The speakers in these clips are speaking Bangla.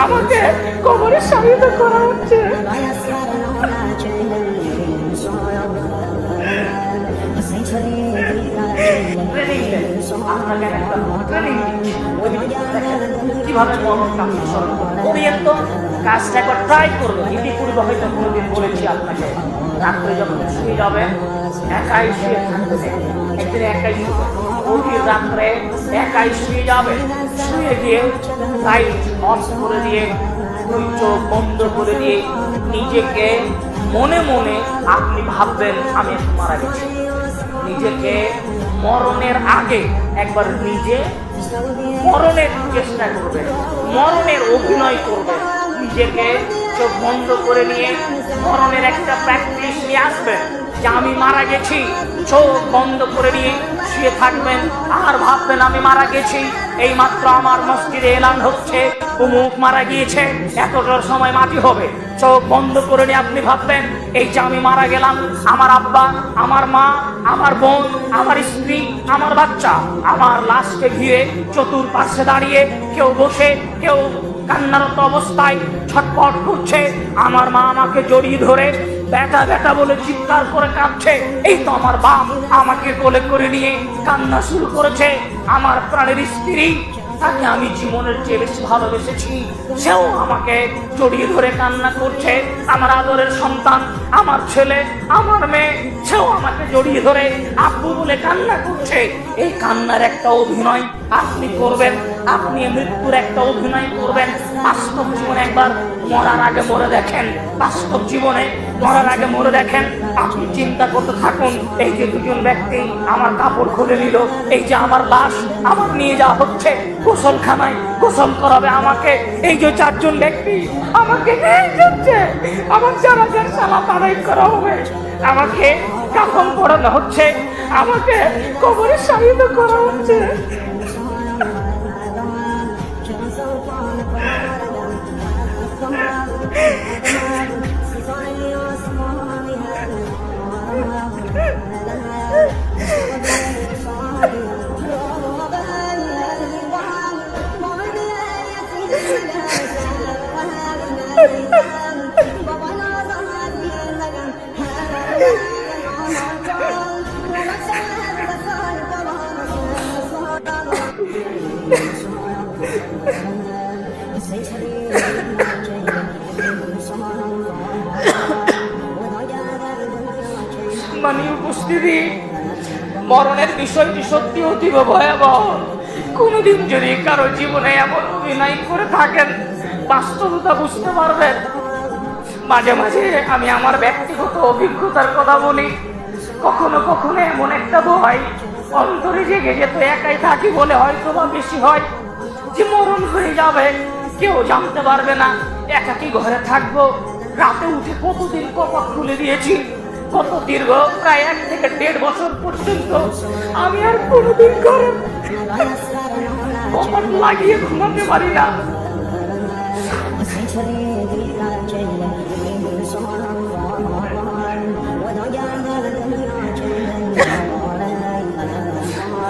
আমাকে কবরে শায়িত করা হচ্ছে। কিভাবে কাজটা একবার ট্রাই করবো। ইতিপূর্বে হয়তো কোনোদিন বলেছি আপনাকে, রাত্রে যখন শুয়ে যাবেন একাই শুয়ে থাকবে, একদিন একাই গভীর রাত্রে একাই শুয়ে যাবে, শুয়ে গিয়ে লাইট অফ করে দিয়ে দুই চোখ বন্ধ করে দিয়ে নিজেকে মনে মনে আপনি ভাববেন আমি মারা গেছি। নিজেকে মরণের আগে একবার নিজে মরণের চেষ্টা করবেন, মরণের অভিনয় করবেন। নিজেকে চোখ বন্ধ করে নিয়ে মরণের একটা প্র্যাকটিস নিয়ে আসবেন যে আমি মারা গেছি। চোখ বন্ধ করে নিয়ে শুয়ে থাকবেন আর ভাববেন আমি মারা গেছি। এই মাত্র আমার মসজিদে এলান হচ্ছে অমুক মারা গিয়েছে, এতটার সময় মাটি হবে। চোখ বন্ধ করে নিয়ে আপনি ভাববেন এই যে আমি মারা গেলাম, আমার আব্বা, আমার মা, আমার বোন, আমার স্ত্রী, আমার বাচ্চা আমার লাশকে ঘিরে চতুর্পাশে দাঁড়িয়ে কেউ বসে কেউ কান্নারত অবস্থায় ছটপট করছে। আমার মা আমাকে জড়িয়ে ধরে বেটা বেটা বলে চিৎকার করে কাঁদছে। এই তো আমার বাপ আমাকে কোলে করে নিয়ে কান্না শুরু করেছে। আমার প্রাণের স্ত্রী, তাকে আমি জীবনের চেয়ে বেশি ভালোবেসেছি, সেও আমাকে জড়িয়ে ধরে কান্না করছে। আমার আদরের সন্তান, আমার ছেলে, আমার মেয়ে, সেও আমাকে জড়িয়ে ধরে আব্বু বলে কান্না করছে। এই কান্নার একটা অভিনয় আপনি করবেন, আপনি মৃত্যুর একটা অভিনয় করবেন। বাস্তব জীবনে একবার মরার আগে মরে দেখেন, বাস্তব জীবনে মরার আগে মরে দেখেন। আপনি চিন্তা করতে থাকুন, এই যে দুজন ব্যক্তি আমার কাপড় খুলে নিল, এই যে আমার লাশ আমার নিয়ে যাওয়া হচ্ছে গোসলখানায়, গোসল করাবে আমাকে। এই যে চারজন ব্যক্তি আমাকে নিয়ে যাচ্ছে, আমার জানাজার সালাত আদায় করা হবে, আমাকে কাফন পরানো হচ্ছে, আমাকে কবরে শায়িত করা হচ্ছে। মানে উপস্থিতি, মরণের বিষয়টি সত্যি অতীব ভয়াবহ। কোনদিন যদি কারো জীবনে এমন অভিনয় করে থাকেন, বাস্তবতা বুঝতে পারবেন। মাঝে মাঝে আমি আমার ব্যক্তিগত অভিজ্ঞতার কথা বলি। কখনো কখনো এমন একটা ভয় অন্তরে জেগে যেত, একাই থাকি বলে হয়তো বা বেশি হয়, যে মরণ হয়ে যাবে, কেউ জানতে পারবে না, একাকি ঘরে থাকবো। রাতে উঠে কতদিন কপাট খুলে দিয়েছি, কত দীর্ঘ প্রায় 1 থেকে 1.5 বছর পর্যন্ত আমি আর কোনোদিন ঘরে কপাট লাগিয়ে ঘুমাতে পারি না।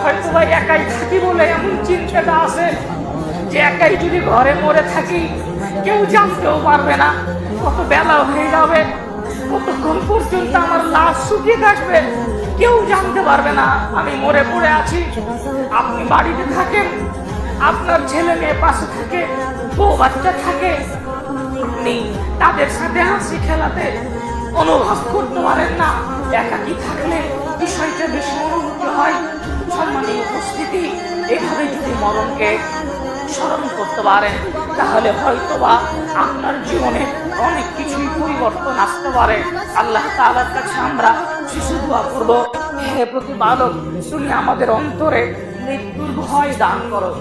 হয়তো ভাই একাই থাকি বলে এমন চিন্তাটা আছে যে একাই যদি ঘরে মরে থাকি কেউ জানতেও পারবে না, কত বেলা হয়ে যাবে, কতক্ষণ পর্যন্ত আমার লাশ শুকিয়ে থাকবে, কেউ জানতে পারবে না আমি মরে পড়ে আছি। আপনি বাড়িতে থাকেন, আপনার ছেলে মেয়ে পাশে থাকে, বউ বাচ্চা থাকে, আপনি তাদের সাথে হাসি খেলাতে অনুভব করতে পারেন না। একাকি থাকলে বিষয়টা বেশি অনুভূতি হয়। সম্মানীয় উপস্থিতি, এভাবে যদি মরণকে স্মরণ করতে পারেন তাহলে হয়তোবা আপনার জীবনে অনেক কিছুই পরিবর্তন আসতে পারে। আল্লাহ তাআলার কাছে আমরা শিশু দোয়া করবো, হে প্রতিপালক, তুমি আমাদের অন্তরে মৃত্যুর ভয় দান করো।